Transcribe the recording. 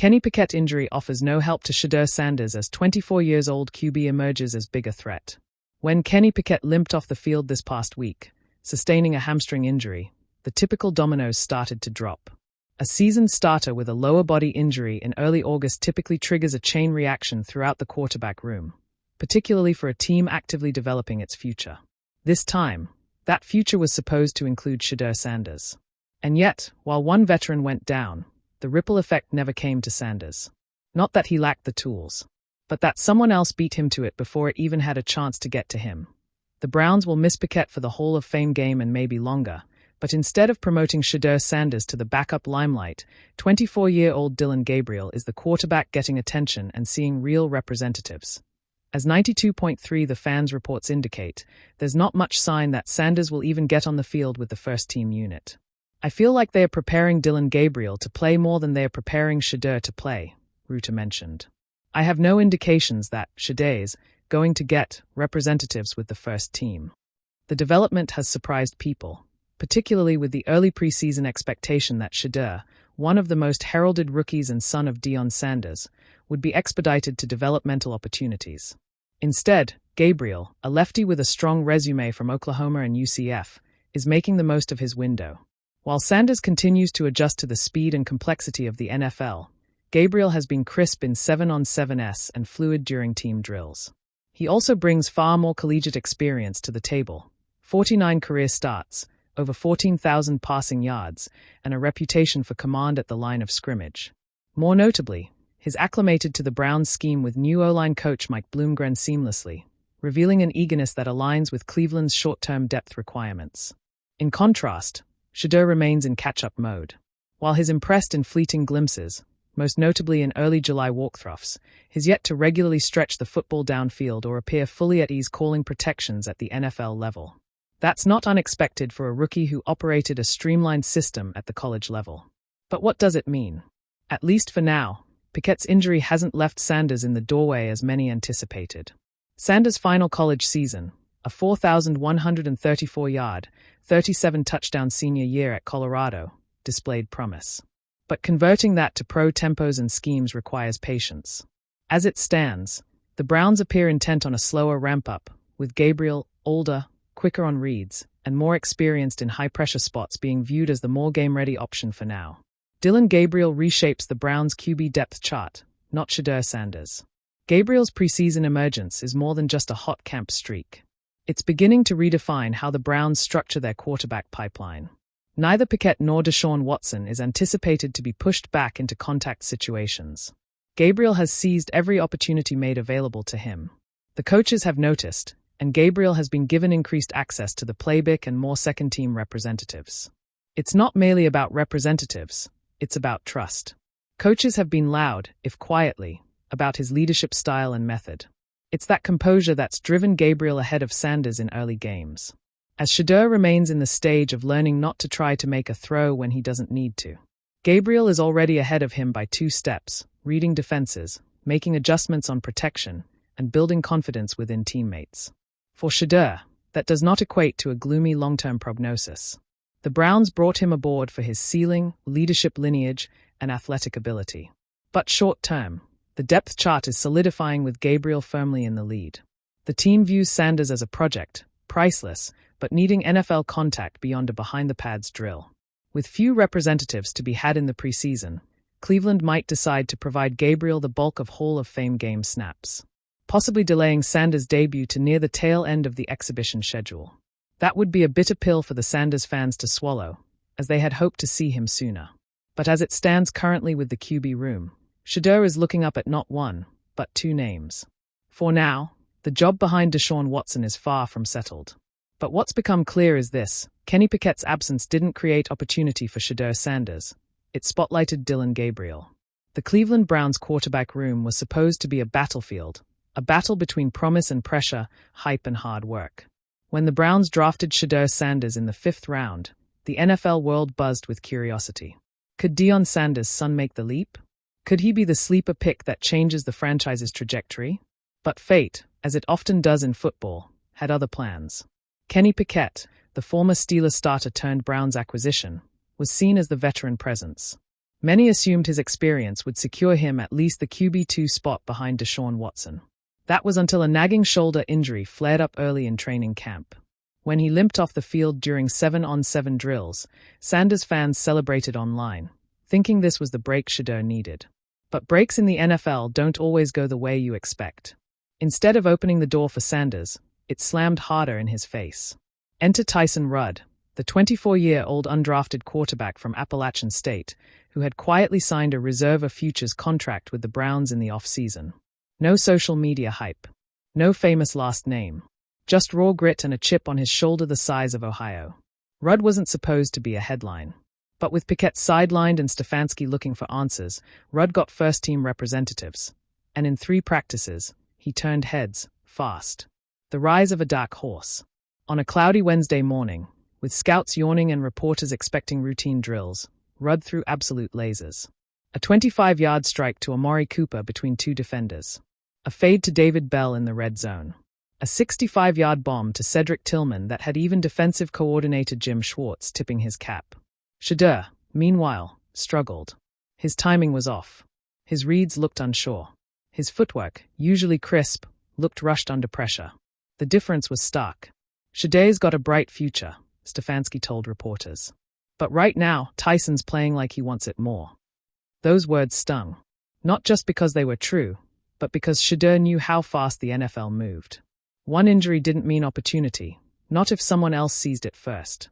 Kenny Pickett injury offers no help to Shedeur Sanders as 24-year-old QB emerges as bigger threat. When Kenny Pickett limped off the field this past week, sustaining a hamstring injury, the typical dominoes started to drop. A seasoned starter with a lower body injury in early August typically triggers a chain reaction throughout the quarterback room, particularly for a team actively developing its future. This time, that future was supposed to include Shedeur Sanders. And yet, while one veteran went down, the ripple effect never came to Sanders. Not that he lacked the tools, but that someone else beat him to it before it even had a chance to get to him. The Browns will miss Pickett for the Hall of Fame game and maybe longer, but instead of promoting Shedeur Sanders to the backup limelight, 24-year-old Dillon Gabriel is the quarterback getting attention and seeing real representatives. As 92.3 The Fans reports indicate, there's not much sign that Sanders will even get on the field with the first-team unit. I feel like they are preparing Dillon Gabriel to play more than they are preparing Shedeur to play, Reuter mentioned. I have no indications that Shedeur's going to get representatives with the first team. The development has surprised people, particularly with the early preseason expectation that Shedeur, one of the most heralded rookies and son of Deion Sanders, would be expedited to developmental opportunities. Instead, Gabriel, a lefty with a strong resume from Oklahoma and UCF, is making the most of his window. While Sanders continues to adjust to the speed and complexity of the NFL, Gabriel has been crisp in 7-on-7s and fluid during team drills. He also brings far more collegiate experience to the table: 49 career starts, over 14,000 passing yards, and a reputation for command at the line of scrimmage. More notably, he's acclimated to the Browns' scheme with new O-line coach Mike Bloomgren seamlessly, revealing an eagerness that aligns with Cleveland's short-term depth requirements. In contrast, Shedeur remains in catch-up mode. While he's impressed in fleeting glimpses, most notably in early July walkthroughs, he's yet to regularly stretch the football downfield or appear fully at ease calling protections at the NFL level. That's not unexpected for a rookie who operated a streamlined system at the college level. But what does it mean? At least for now, Pickett's injury hasn't left Sanders in the doorway as many anticipated. Sanders' final college season, a 4,134-yard, 37-touchdown senior year at Colorado, displayed promise. But converting that to pro tempos and schemes requires patience. As it stands, the Browns appear intent on a slower ramp-up, with Gabriel, older, quicker on reads, and more experienced in high-pressure spots being viewed as the more game-ready option for now. Dillon Gabriel reshapes the Browns' QB depth chart, not Shedeur Sanders. Gabriel's preseason emergence is more than just a hot camp streak. It's beginning to redefine how the Browns structure their quarterback pipeline. Neither Pickett nor Deshaun Watson is anticipated to be pushed back into contact situations. Gabriel has seized every opportunity made available to him. The coaches have noticed, and Gabriel has been given increased access to the playbook and more second-team representatives. It's not merely about representatives, it's about trust. Coaches have been loud, if quietly, about his leadership style and method. It's that composure that's driven Gabriel ahead of Sanders in early games. As Shedeur remains in the stage of learning not to try to make a throw when he doesn't need to, Gabriel is already ahead of him by 2 steps, reading defenses, making adjustments on protection, and building confidence within teammates. For Shedeur, that does not equate to a gloomy long-term prognosis. The Browns brought him aboard for his ceiling, leadership lineage, and athletic ability. But short-term, the depth chart is solidifying with Gabriel firmly in the lead. The team views Sanders as a project, priceless, but needing NFL contact beyond a behind-the-pads drill. With few representatives to be had in the preseason, Cleveland might decide to provide Gabriel the bulk of Hall of Fame game snaps, possibly delaying Sanders' debut to near the tail end of the exhibition schedule. That would be a bitter pill for the Sanders fans to swallow, as they had hoped to see him sooner. But as it stands currently with the QB room, Shedeur is looking up at not 1, but 2 names. For now, the job behind Deshaun Watson is far from settled. But what's become clear is this: Kenny Pickett's absence didn't create opportunity for Shedeur Sanders. It spotlighted Dillon Gabriel. The Cleveland Browns quarterback room was supposed to be a battlefield, a battle between promise and pressure, hype and hard work. When the Browns drafted Shedeur Sanders in the 5th round, the NFL world buzzed with curiosity. Could Deion Sanders' son make the leap? Could he be the sleeper pick that changes the franchise's trajectory? But fate, as it often does in football, had other plans. Kenny Pickett, the former Steelers starter turned Browns acquisition, was seen as the veteran presence. Many assumed his experience would secure him at least the QB2 spot behind Deshaun Watson. That was until a nagging shoulder injury flared up early in training camp. When he limped off the field during 7-on-7 drills, Sanders fans celebrated online, thinking this was the break Shedeur needed. But breaks in the NFL don't always go the way you expect. Instead of opening the door for Sanders, it slammed harder in his face. Enter Tyson Rudd, the 24-year-old undrafted quarterback from Appalachian State, who had quietly signed a reserve of futures contract with the Browns in the off-season. No social media hype. No famous last name. Just raw grit and a chip on his shoulder the size of Ohio. Rudd wasn't supposed to be a headline. But with Pickett sidelined and Stefanski looking for answers, Rudd got first-team representatives. And in 3 practices, he turned heads, fast. The rise of a dark horse. On a cloudy Wednesday morning, with scouts yawning and reporters expecting routine drills, Rudd threw absolute lasers. A 25-yard strike to Amari Cooper between 2 defenders. A fade to David Bell in the red zone. A 65-yard bomb to Cedric Tillman that had even defensive coordinator Jim Schwartz tipping his cap. Shedeur, meanwhile, struggled. His timing was off. His reads looked unsure. His footwork, usually crisp, looked rushed under pressure. The difference was stark. Shedeur's got a bright future, Stefanski told reporters. But right now, Tyson's playing like he wants it more. Those words stung. Not just because they were true, but because Shedeur knew how fast the NFL moved. One injury didn't mean opportunity, not if someone else seized it first.